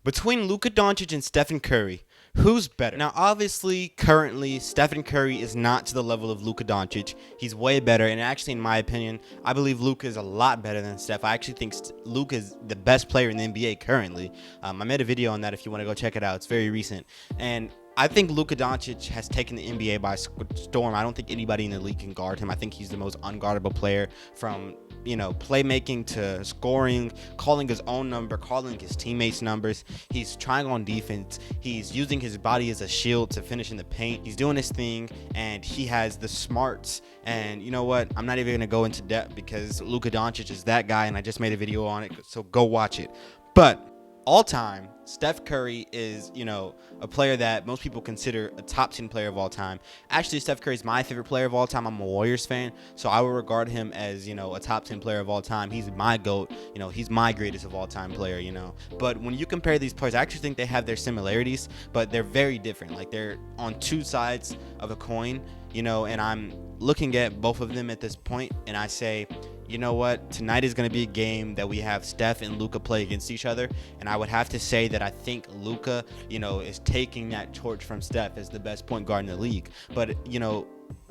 Between Luka Doncic and Stephen Curry, who's better? Now, obviously, currently, Stephen Curry is not to the level of Luka Doncic. He's way better, and actually, in my opinion, I believe Luka is a lot better than Steph. I actually think Luka is the best player in the NBA currently. I made a video on that if you want to go check it out. It's very recent. And I think Luka Doncic has taken the NBA by storm. I don't think anybody in the league can guard him. I think he's the most unguardable player from, playmaking to scoring, calling his own number, calling his teammates' numbers. He's trying on defense. He's using his body as a shield to finish in the paint. He's doing his thing, and he has the smarts. And you know what? I'm not even going to go into depth because Luka Doncic is that guy, and I just made a video on it, so go watch it. But all time, Steph Curry is, a player that most people consider a top 10 player of all time. Actually, Steph Curry is my favorite player of all time. I'm a Warriors fan, so I would regard him as, a top 10 player of all time. He's my GOAT. He's my greatest of all time player, But when you compare these players, I actually think they have their similarities, but they're very different. Like, they're on two sides of a coin, and I'm looking at both of them at this point, and I say, you know what? Tonight is going to be a game that we have Steph and Luka play against each other, and I would have to say that I think Luka, is taking that torch from Steph as the best point guard in the league. But,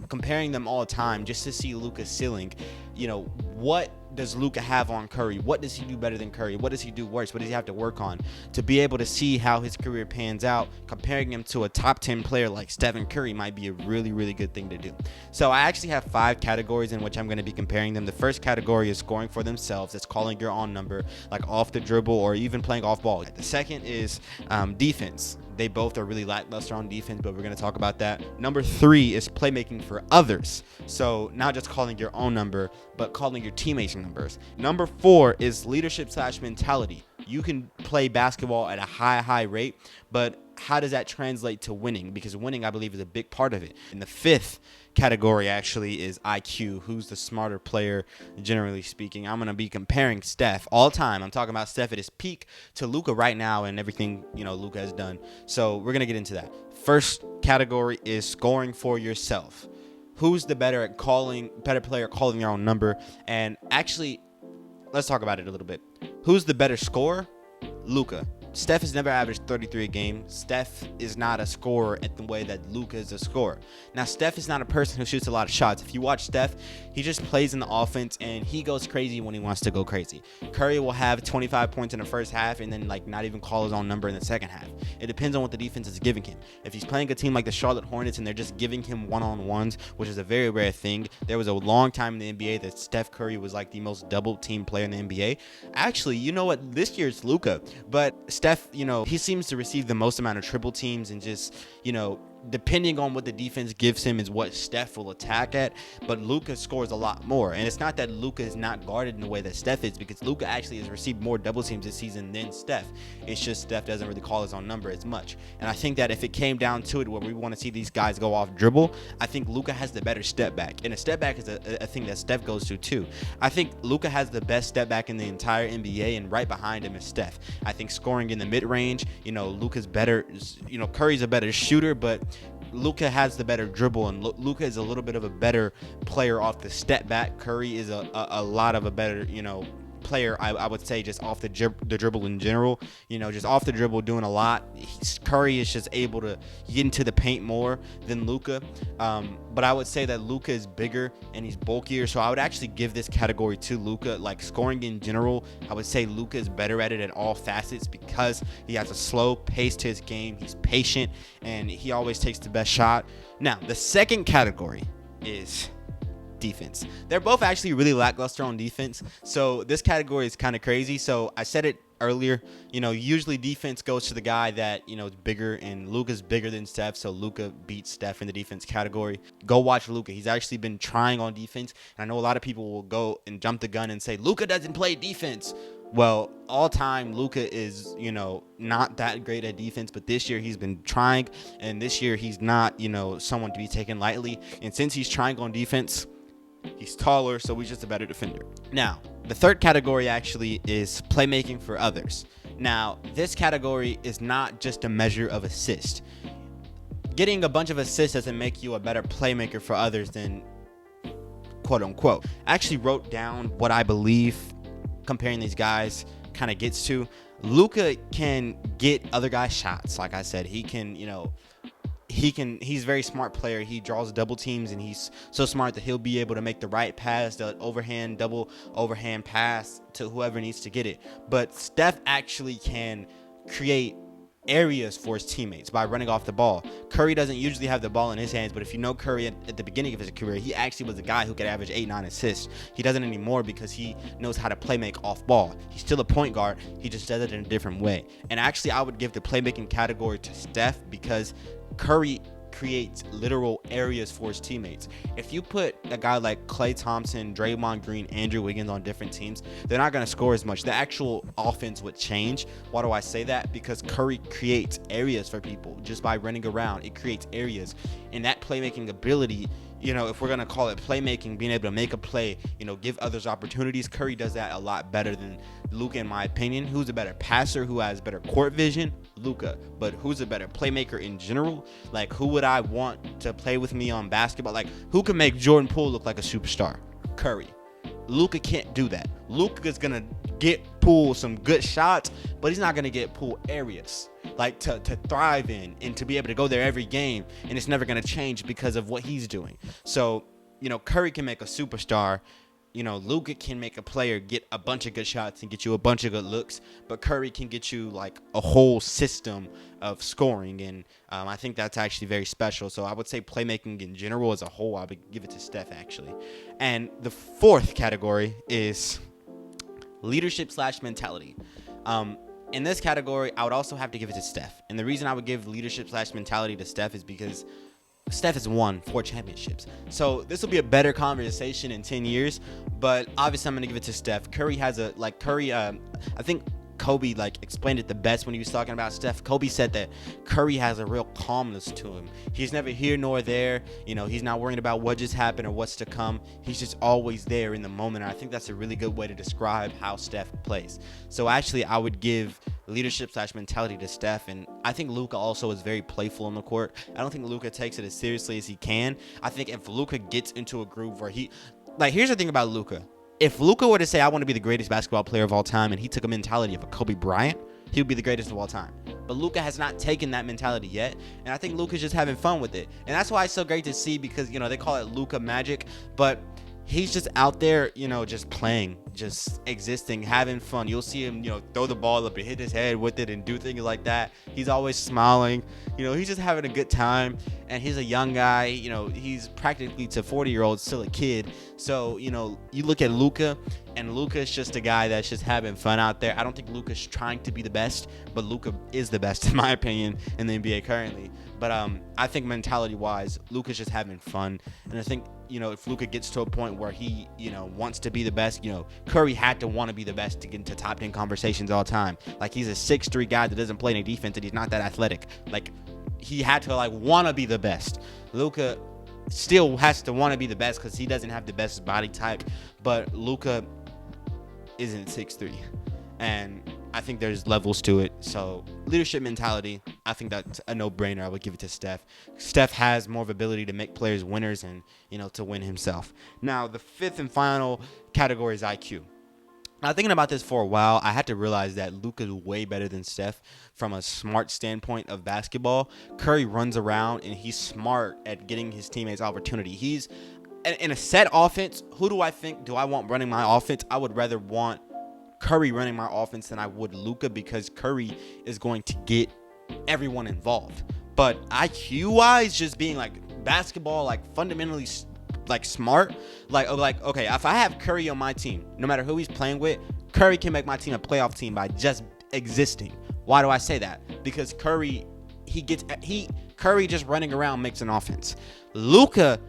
comparing them all the time just to see Luka's ceiling, what does Luka have on Curry? What does he do better than Curry? What does he do worse? What does he have to work on? To be able to see how his career pans out, comparing him to a top 10 player like Stephen Curry might be a really, really good thing to do. So I actually have 5 categories in which I'm going to be comparing them. The first category is scoring for themselves. That's calling your own number, like off the dribble or even playing off ball. The second is defense. They both are really lackluster on defense, but we're going to talk about that. Number 3 is playmaking for others. So not just calling your own number, but calling your teammates' numbers. Number 4 is leadership/mentality. You can play basketball at a high rate, but how does that translate to winning? Because winning, I believe, is a big part of it. And the 5th category actually is IQ. Who's the smarter player, generally speaking? I'm going to be comparing Steph all time. I'm talking about Steph at his peak to Luka right now and everything, Luka has done. So we're going to get into that. First category is scoring for yourself. Who's the better player calling your own number? And actually, let's talk about it a little bit. Who's the better scorer? Luka. Steph has never averaged 33 a game. Steph is not a scorer at the way that Luka is a scorer. Now, Steph is not a person who shoots a lot of shots. If you watch Steph, he just plays in the offense, and he goes crazy when he wants to go crazy. Curry will have 25 points in the first half and then, not even call his own number in the second half. It depends on what the defense is giving him. If he's playing a team like the Charlotte Hornets and they're just giving him one-on-ones, which is a very rare thing. There was a long time in the NBA that Steph Curry was the most double-team player in the NBA. Actually, you know what? This year it's Luka, but Steph, he seems to receive the most amount of triple teams and just, depending on what the defense gives him is what Steph will attack at. But Luka scores a lot more. And it's not that Luka is not guarded in the way that Steph is, because Luka actually has received more double teams this season than Steph. It's just Steph doesn't really call his own number as much. And I think that if it came down to it where we want to see these guys go off dribble, I think Luka has the better step back. And a step back is a thing that Steph goes to too. I think Luka has the best step back in the entire NBA, and right behind him is Steph. I think scoring in the mid-range, Luka's better. Curry's a better shooter, but Luka has the better dribble, and Luka is a little bit of a better player off the step back. Curry is a lot of a better, player, I would say, just off the dribble in general. Just off the dribble, doing a lot. Curry is just able to get into the paint more than Luka. But I would say that Luka is bigger and he's bulkier, so I would actually give this category to Luka. Scoring in general, I would say Luka is better at it at all facets because he has a slow pace to his game. He's patient and he always takes the best shot. Now, the second category is defense. They're both actually really lackluster on defense, so this category is kind of crazy. So I said it earlier, usually defense goes to the guy that is bigger, and Luka's bigger than Steph, so Luka beats Steph in the defense category. Go watch Luka. He's actually been trying on defense, and I know a lot of people will go and jump the gun and say Luka doesn't play defense. Well, all time Luka is, not that great at defense, but this year he's been trying, and this year he's not, someone to be taken lightly. And since he's trying on defense, he's taller, so he's just a better defender. Now, the third category actually is playmaking for others. Now, this category is not just a measure of assist. Getting a bunch of assists doesn't make you a better playmaker for others than quote unquote. I actually wrote down what I believe comparing these guys kind of gets to. Luka can get other guys shots. Like I said, he's a very smart player. He draws double teams, and he's so smart that he'll be able to make the right pass, the double overhand pass to whoever needs to get it. But Steph actually can create areas for his teammates by running off the ball. Curry doesn't usually have the ball in his hands, but if you know Curry at the beginning of his career, he actually was a guy who could average 8-9 assists. He doesn't anymore because he knows how to play make off ball. He's still a point guard, he just does it in a different way. And actually, I would give the playmaking category to Steph because Curry creates literal areas for his teammates. If you put a guy like Klay Thompson, Draymond Green, Andrew Wiggins on different teams, they're not going to score as much. The actual offense would change. Why do I say that? Because Curry creates areas for people just by running around. It creates areas. And that playmaking ability, if we're going to call it playmaking, being able to make a play, give others opportunities, Curry does that a lot better than Luka, in my opinion. Who's a better passer? Who has better court vision? Luka. But who's a better playmaker in general? Like, who would I want to play with me on basketball? Like, who can make Jordan Poole look like a superstar? Curry. Luka can't do that. Luka's going to get Poole some good shots, but he's not going to get Poole areas like to thrive in and to be able to go there every game, and it's never going to change because of what he's doing. So, Curry can make a superstar. Luka can make a player get a bunch of good shots and get you a bunch of good looks, but Curry can get you like a whole system of scoring, and I think that's actually very special. So I would say playmaking in general as a whole, I would give it to Steph actually. And the fourth category is leadership/mentality. In this category, I would also have to give it to Steph. And the reason I would give leadership/mentality to Steph is because Steph has won 4 championships. So this will be a better conversation in 10 years. But obviously, I'm going to give it to Steph. Curry has I think Kobe explained it the best when he was talking about Steph. Kobe said that Curry has a real calmness to him. He's never here nor there. He's not worrying about what just happened or what's to come. He's just always there in the moment. And I think that's a really good way to describe how Steph plays. So actually, I would give leadership/mentality to Steph. And I think Luka also is very playful on the court. I don't think Luka takes it as seriously as he can. I think if Luka gets into a groove where here's the thing about Luka. If Luka were to say, I want to be the greatest basketball player of all time, and he took a mentality of a Kobe Bryant, he would be the greatest of all time. But Luka has not taken that mentality yet, and I think Luka's just having fun with it. And that's why it's so great to see, because, they call it Luka magic, but he's just out there, just playing, just existing, having fun. You'll see him, throw the ball up and hit his head with it and do things like that. He's always smiling. He's just having a good time. And he's a young guy. He's practically to 40-year-old still a kid. So, you look at Luka, and Luka's just a guy that's just having fun out there. I don't think Luka's trying to be the best, but Luka is the best, in my opinion, in the NBA currently. But I think mentality-wise, Luka's just having fun. And I think, if Luka gets to a point where he, wants to be the best, Curry had to want to be the best to get into top 10 conversations all time. Like, he's a 6'3" guy that doesn't play any defense, and he's not that athletic. Like, he had to, want to be the best. Luka still has to want to be the best because he doesn't have the best body type. But Luka isn't 6'3". And I think there's levels to it. So leadership mentality, I think that's a no-brainer. I would give it to Steph. Steph has more of ability to make players winners and, to win himself. Now, the fifth and final category is IQ. Now, thinking about this for a while, I had to realize that Luka is way better than Steph from a smart standpoint of basketball. Curry runs around, and he's smart at getting his teammates opportunity. He's in a set offense. Who do I want running my offense? I would rather want Curry running my offense than I would Luka, because Curry is going to get everyone involved. But IQ-wise, just being basketball, fundamentally smart, okay, if I have Curry on my team, no matter who he's playing with, Curry can make my team a playoff team by just existing. Why do I say that? Because Curry just running around makes an offense. Luka,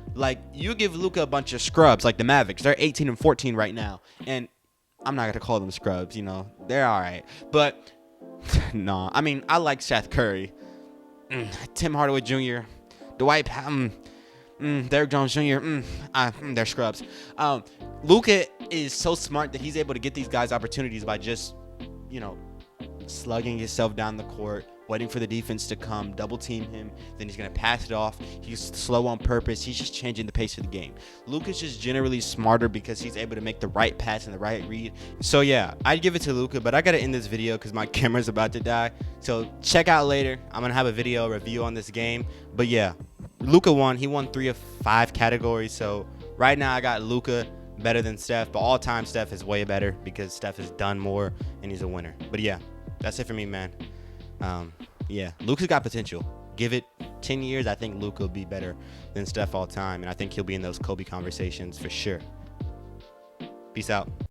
you give Luka a bunch of scrubs, like the Mavericks. They're 18-14 right now, and I'm not gonna call them scrubs. They're all right, but no, I like Seth Curry, Tim Hardaway Jr., Dwight Powell, Derrick Jones Jr., they're scrubs. Luka is so smart that he's able to get these guys opportunities by just, slugging himself down the court, waiting for the defense to come, double team him, then he's going to pass it off. He's slow on purpose. He's just changing the pace of the game. Luka's just generally smarter because he's able to make the right pass and the right read. So yeah, I'd give it to Luka, but I got to end this video because my camera's about to die. So check out later. I'm going to have a video review on this game. But yeah, Luka won. He won 3 of 5 categories. So right now I got Luka better than Steph, but all time Steph is way better because Steph has done more and he's a winner. But yeah, that's it for me, man. Yeah, Luka's got potential. Give it 10 years, I think Luka will be better than Steph all time, and I think he'll be in those Kobe conversations for sure. Peace out.